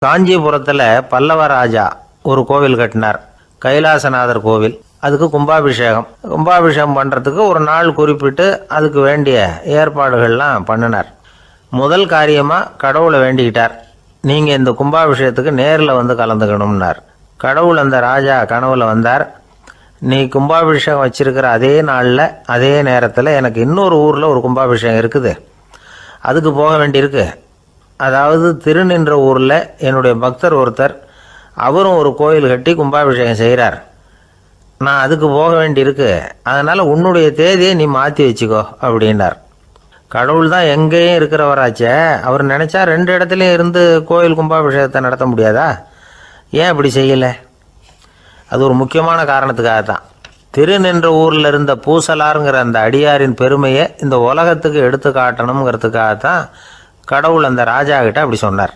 காஞ்சிபுரத்தில் பல்லவ ராஜா ஒரு கோவில் கட்டினார், கைலாசநாதர் கோவில். அதுக்கு கும்பாபிஷேகம் பண்ணுறதுக்கு ஒரு நாள் குறிப்பிட்டு அதுக்கு வேண்டிய ஏற்பாடுகள்லாம் பண்ணினார். முதல் காரியமாக கடவுளை வேண்டிக்கிட்டார், நீங்கள் இந்த கும்பாபிஷேகத்துக்கு நேரில் வந்து கலந்துக்கணும்னார். கடவுள் அந்த ராஜா கனவுல வந்தார். நீ கும்பாபிஷேகம் வச்சிருக்கிற அதே நாளில் அதே நேரத்தில் எனக்கு இன்னொரு ஊரில் ஒரு கும்பாபிஷேகம் இருக்குது, அதுக்கு போக வேண்டியிருக்கு. அதாவது திருநின்ற ஊரில் என்னுடைய பக்தர் ஒருத்தர், அவரும் ஒரு கோயில் கட்டி கும்பாபிஷேகம் செய்கிறார், நான் அதுக்கு போக வேண்டியிருக்கு, அதனால் உன்னுடைய தேதியை நீ மாற்றி வச்சுக்கோ அப்படின்னார். கடவுள் தான் எங்கேயும் இருக்கிறவராச்சே, அவர் நினச்சா 2 இடத்துலையும் இருந்து கோயில் கும்பாபிஷேகத்தை நடத்த முடியாதா? ஏன் அப்படி செய்யலை? அது ஒரு முக்கியமான காரணத்துக்காகத்தான். திருநின்ற ஊரில் இருந்த பூசலாருங்கிற அந்த அடியாரின் பெருமையை இந்த உலகத்துக்கு எடுத்து காட்டணுங்கிறதுக்காகத்தான் கடவுள் அந்த ராஜா கிட்ட அப்படி சொன்னார்.